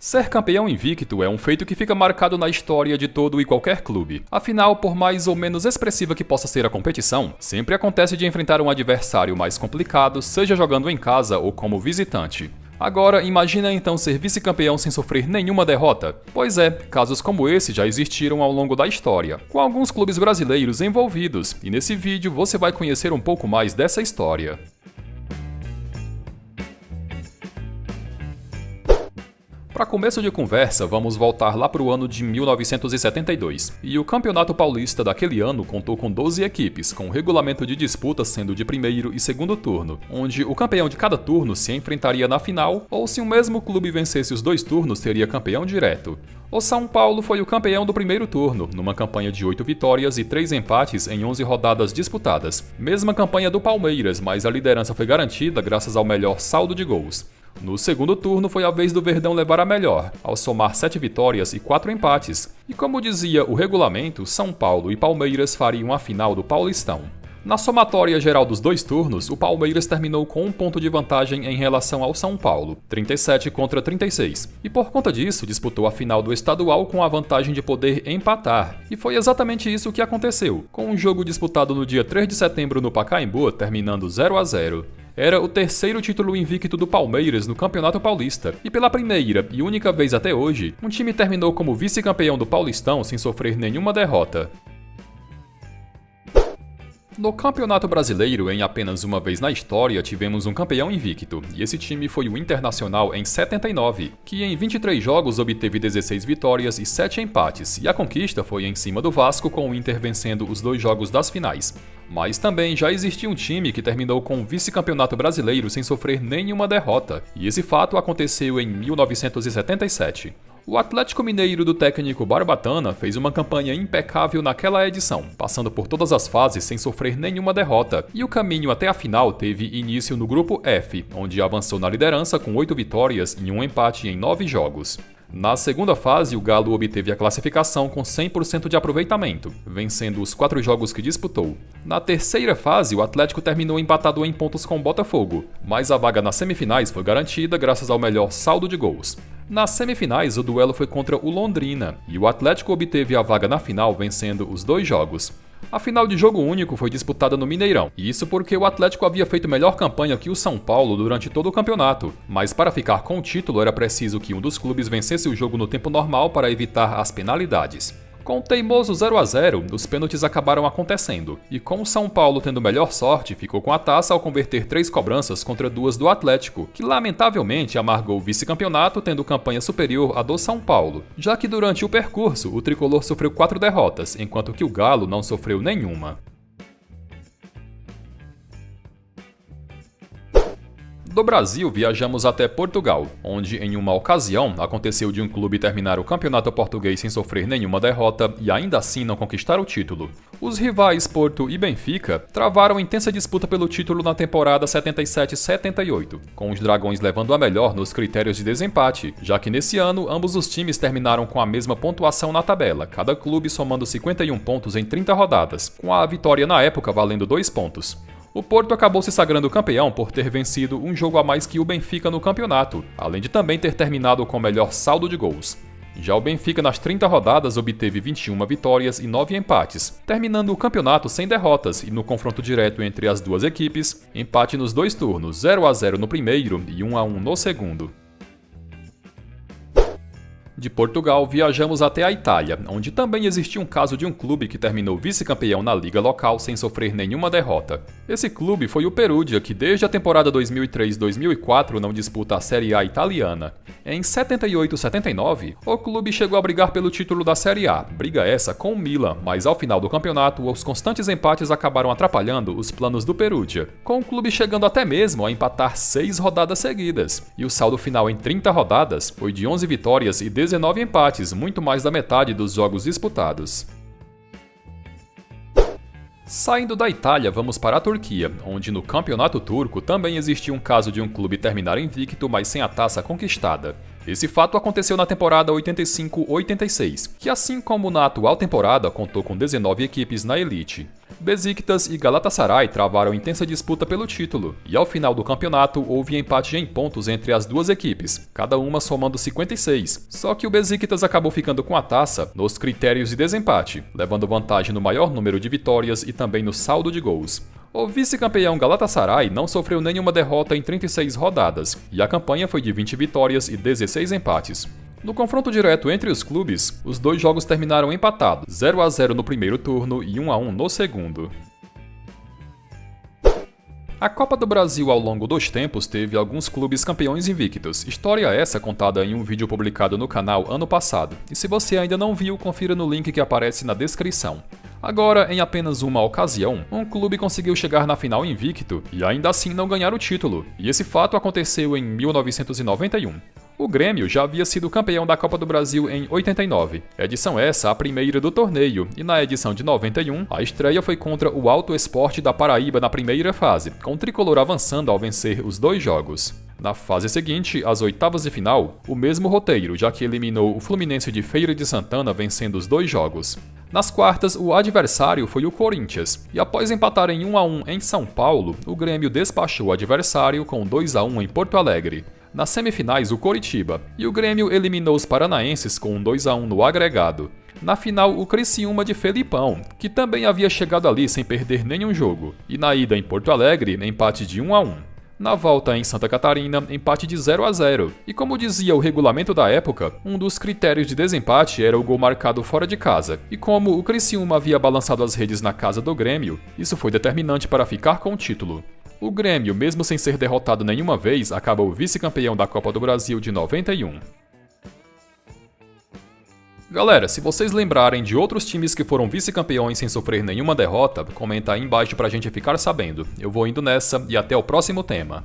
Ser campeão invicto é um feito que fica marcado na história de todo e qualquer clube. Afinal, por mais ou menos expressiva que possa ser a competição, sempre acontece de enfrentar um adversário mais complicado, seja jogando em casa ou como visitante. Agora, imagina então ser vice-campeão sem sofrer nenhuma derrota? Pois é, casos como esse já existiram ao longo da história, com alguns clubes brasileiros envolvidos, e nesse vídeo você vai conhecer um pouco mais dessa história. Para começo de conversa, vamos voltar lá para o ano de 1972, e o Campeonato Paulista daquele ano contou com 12 equipes, com o regulamento de disputa sendo de primeiro e segundo turno, onde o campeão de cada turno se enfrentaria na final, ou se o mesmo clube vencesse os dois turnos, seria campeão direto. O São Paulo foi o campeão do primeiro turno, numa campanha de 8 vitórias e 3 empates em 11 rodadas disputadas. Mesma campanha do Palmeiras, mas a liderança foi garantida graças ao melhor saldo de gols. No segundo turno foi a vez do Verdão levar a melhor, ao somar 7 vitórias e 4 empates. E como dizia o regulamento, São Paulo e Palmeiras fariam a final do Paulistão. Na somatória geral dos dois turnos, o Palmeiras terminou com 1 ponto de vantagem em relação ao São Paulo, 37 contra 36, e por conta disso disputou a final do estadual com a vantagem de poder empatar. E foi exatamente isso que aconteceu, com um jogo disputado no dia 3 de setembro no Pacaembu, terminando 0-0. Era o terceiro título invicto do Palmeiras no Campeonato Paulista, e pela primeira e única vez até hoje, um time terminou como vice-campeão do Paulistão sem sofrer nenhuma derrota. No Campeonato Brasileiro, em apenas uma vez na história, tivemos um campeão invicto, e esse time foi o Internacional em 79, que em 23 jogos obteve 16 vitórias e 7 empates, e a conquista foi em cima do Vasco, com o Inter vencendo os 2 jogos das finais. Mas também já existia um time que terminou com o vice-campeonato brasileiro sem sofrer nenhuma derrota, e esse fato aconteceu em 1977. O Atlético Mineiro do técnico Barbatana fez uma campanha impecável naquela edição, passando por todas as fases sem sofrer nenhuma derrota, e o caminho até a final teve início no grupo F, onde avançou na liderança com 8 vitórias e 1 empate em 9 jogos. Na segunda fase, o Galo obteve a classificação com 100% de aproveitamento, vencendo os 4 jogos que disputou. Na terceira fase, o Atlético terminou empatado em pontos com o Botafogo, mas a vaga nas semifinais foi garantida graças ao melhor saldo de gols. Nas semifinais, o duelo foi contra o Londrina, e o Atlético obteve a vaga na final vencendo os 2 jogos. A final de jogo único foi disputada no Mineirão, e isso porque o Atlético havia feito melhor campanha que o São Paulo durante todo o campeonato, mas para ficar com o título era preciso que um dos clubes vencesse o jogo no tempo normal para evitar as penalidades. Com o teimoso 0-0, os pênaltis acabaram acontecendo, e com o São Paulo tendo melhor sorte, ficou com a taça ao converter 3 cobranças contra 2 do Atlético, que lamentavelmente amargou o vice-campeonato tendo campanha superior à do São Paulo, já que durante o percurso o tricolor sofreu 4 derrotas, enquanto que o Galo não sofreu nenhuma. Do Brasil, viajamos até Portugal, onde em uma ocasião aconteceu de um clube terminar o campeonato português sem sofrer nenhuma derrota e ainda assim não conquistar o título. Os rivais Porto e Benfica travaram intensa disputa pelo título na temporada 77-78, com os dragões levando a melhor nos critérios de desempate, já que nesse ano ambos os times terminaram com a mesma pontuação na tabela, cada clube somando 51 pontos em 30 rodadas, com a vitória na época valendo 2 pontos. O Porto acabou se sagrando campeão por ter vencido um jogo a mais que o Benfica no campeonato, além de também ter terminado com o melhor saldo de gols. Já o Benfica nas 30 rodadas obteve 21 vitórias e 9 empates, terminando o campeonato sem derrotas e no confronto direto entre as duas equipes, empate nos 2 turnos, 0-0 no primeiro e 1-1 no segundo. De Portugal, viajamos até a Itália, onde também existiu um caso de um clube que terminou vice-campeão na liga local sem sofrer nenhuma derrota. Esse clube foi o Perugia, que desde a temporada 2003-2004 não disputa a Série A italiana. Em 78-79, o clube chegou a brigar pelo título da Série A, briga essa com o Milan, mas ao final do campeonato, os constantes empates acabaram atrapalhando os planos do Perugia, com o clube chegando até mesmo a empatar 6 rodadas seguidas. E o saldo final em 30 rodadas foi de 11 vitórias e 19 empates, muito mais da metade dos jogos disputados. Saindo da Itália, vamos para a Turquia, onde no campeonato turco também existiu um caso de um clube terminar invicto, mas sem a taça conquistada. Esse fato aconteceu na temporada 85-86, que assim como na atual temporada contou com 19 equipes na elite. Besiktas e Galatasaray travaram intensa disputa pelo título, e ao final do campeonato houve empate em pontos entre as duas equipes, cada uma somando 56, só que o Besiktas acabou ficando com a taça nos critérios de desempate, levando vantagem no maior número de vitórias e também no saldo de gols. O vice-campeão Galatasaray não sofreu nenhuma derrota em 36 rodadas, e a campanha foi de 20 vitórias e 16 empates. No confronto direto entre os clubes, os dois jogos terminaram empatados, 0-0 no primeiro turno e 1-1 no segundo. A Copa do Brasil ao longo dos tempos teve alguns clubes campeões invictos, história essa contada em um vídeo publicado no canal ano passado, e se você ainda não viu, confira no link que aparece na descrição. Agora, em apenas uma ocasião, um clube conseguiu chegar na final invicto e ainda assim não ganhar o título, e esse fato aconteceu em 1991. O Grêmio já havia sido campeão da Copa do Brasil em 89, edição essa a primeira do torneio, e na edição de 91, a estreia foi contra o Alto Esporte da Paraíba na primeira fase, com o tricolor avançando ao vencer os dois jogos. Na fase seguinte, as oitavas de final, o mesmo roteiro, já que eliminou o Fluminense de Feira de Santana vencendo os dois jogos. Nas quartas, o adversário foi o Corinthians, e após empatar em 1-1 em São Paulo, o Grêmio despachou o adversário com 2-1 em Porto Alegre. Nas semifinais, o Coritiba, e o Grêmio eliminou os paranaenses com 2-1 no agregado. Na final, o Criciúma de Felipão, que também havia chegado ali sem perder nenhum jogo. E na ida em Porto Alegre, empate de 1-1. Na volta em Santa Catarina, empate de 0-0. E como dizia o regulamento da época, um dos critérios de desempate era o gol marcado fora de casa. E como o Criciúma havia balançado as redes na casa do Grêmio, isso foi determinante para ficar com o título. O Grêmio, mesmo sem ser derrotado nenhuma vez, acabou vice-campeão da Copa do Brasil de 91. Galera, se vocês lembrarem de outros times que foram vice-campeões sem sofrer nenhuma derrota, comenta aí embaixo pra gente ficar sabendo. Eu vou indo nessa e até o próximo tema.